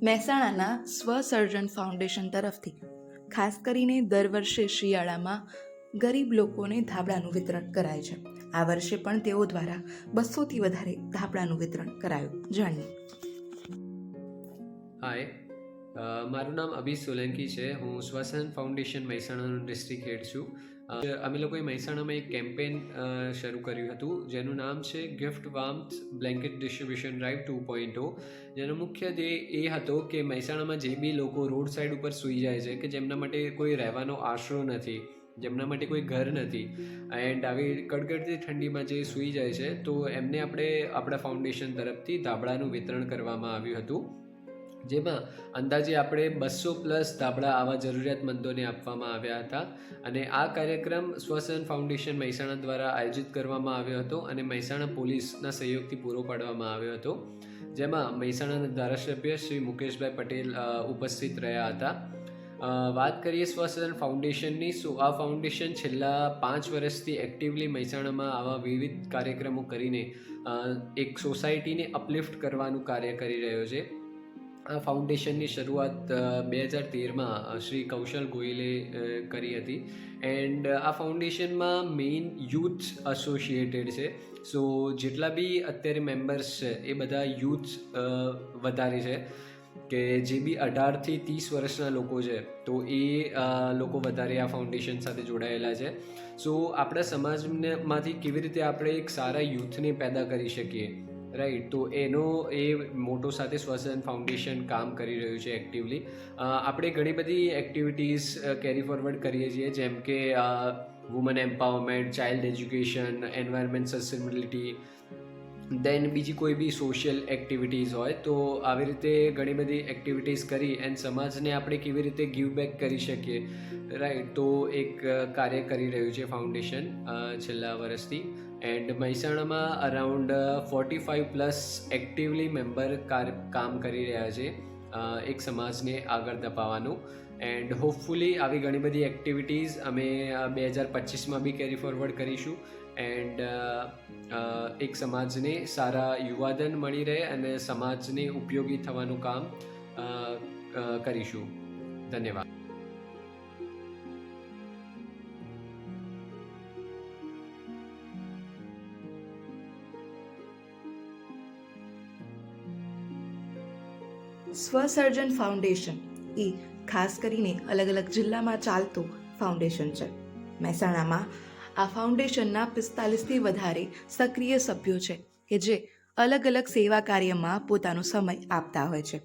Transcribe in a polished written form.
મહેસાણાના સ્વસર્જન ફાઉન્ડેશન તરફથી ખાસ કરીને દર વર્ષે શિયાળામાં ગરીબ લોકોને ધાબળાનું વિતરણ કરાય છે. આ વર્ષે પણ તેઓ દ્વારા 200થી વધારે ધાબળાનું વિતરણ કરાયું. જાણીએ. હાય, મારું નામ અભી સોલંકી છે. હું સ્વસર્જન ફાઉન્ડેશન મહેસાણાનો ડિસ્ટ્રિક્ટ હેડ છું. અમે લોકોએ મહેસાણામાં એક કેમ્પેન શરૂ કર્યું હતું જેનું નામ છે ગિફ્ટ વાર્મથ બ્લેન્કેટ ડિસ્ટ્રીબ્યુશન ડ્રાઈવ 2.0, જેનો મુખ્ય ધ્યેય એ હતો કે મહેસાણામાં જે બી લોકો રોડ સાઈડ ઉપર સૂઈ જાય છે, કે જેમના માટે કોઈ રહેવાનો આશરો નથી, જેમના માટે કોઈ ઘર નથી, એન્ડ આવી કડકડતી ઠંડીમાં જે સૂઈ જાય છે, તો એમને આપણે આપણા ફાઉન્ડેશન તરફથી ધાબળાનું વિતરણ કરવામાં આવ્યું હતું, જેમાં અંદાજે આપણે 200+ ધાબળા આવા જરૂરિયાતમંદોને આપવામાં આવ્યા હતા. અને આ કાર્યક્રમ સ્વસર્જન ફાઉન્ડેશન મહેસાણા દ્વારા આયોજિત કરવામાં આવ્યો હતો અને મહેસાણા પોલીસના સહયોગથી પૂરો પાડવામાં આવ્યો હતો, જેમાં મહેસાણાના ધારાસભ્ય શ્રી મુકેશભાઈ પટેલ ઉપસ્થિત રહ્યા હતા. વાત કરીએ સ્વસર્જન ફાઉન્ડેશનની, આ ફાઉન્ડેશન છેલ્લા 5 વર્ષથી એક્ટિવલી મહેસાણામાં આવા વિવિધ કાર્યક્રમો કરીને એક સોસાયટીને અપલિફ્ટ કરવાનું કાર્ય કરી રહ્યો છે. આ ફાઉન્ડેશનની શરૂઆત 2013માં શ્રી કૌશલ ગોયલે કરી હતી, એન્ડ આ ફાઉન્ડેશનમાં મેઇન યુથ એસોસિએટેડ છે. સો જેટલા બી અત્યારે મેમ્બર્સ છે એ બધા યુથ વધારે છે, કે જે બી 18થી 30 વર્ષના લોકો છે, તો એ લોકો વધારે આ ફાઉન્ડેશન સાથે જોડાયેલા છે. સો આપણા સમાજમાંથી કેવી રીતે આપણે એક સારા યુથને પેદા કરી શકીએ, રાઈટ, તો એનો એ મોટો સાથે સ્વસર્જન ફાઉન્ડેશન કામ કરી રહ્યું છે એક્ટિવલી. આપણે ઘણી બધી એક્ટિવિટીઝ કેરી ફોરવર્ડ કરીએ છીએ, જેમ કે woman empowerment, child education, environment sustainability, then બીજી કોઈ બી સોશિયલ એક્ટિવિટીઝ હોય, તો આવી રીતે ઘણી બધી એક્ટિવિટીઝ કરી એન્ડ સમાજને આપણે કેવી રીતે ગીવ બેક કરી શકીએ, રાઈટ, તો એક કાર્ય કરી રહ્યું છે ફાઉન્ડેશન છેલ્લા વર્ષથી. એન્ડ મહેસાણામાં અરાઉન્ડ 45+ એક્ટિવલી મેમ્બર કામ કરી રહ્યા છે એક સમાજને આગળ ધપાવવાનું. એન્ડ હોપફુલી આવી ઘણી બધી એક્ટિવિટીઝ અમે 2025માં બી કેરી ફોરવર્ડ કરીશું, એન્ડ એક સમાજને સારા યુવાધન મળી રહે અને સમાજને ઉપયોગી થવાનું કામ કરીશું. ધન્યવાદ. સ્વસર્જન ફાઉન્ડેશન એ ખાસ કરીને અલગ અલગ જિલ્લામાં ચાલતું ફાઉન્ડેશન છે. મહેસાણામાં આ ફાઉન્ડેશનના 45થી વધારે સક્રિય સભ્યો છે, કે જે અલગ અલગ સેવા કાર્યમાં પોતાનો સમય આપતા હોય છે.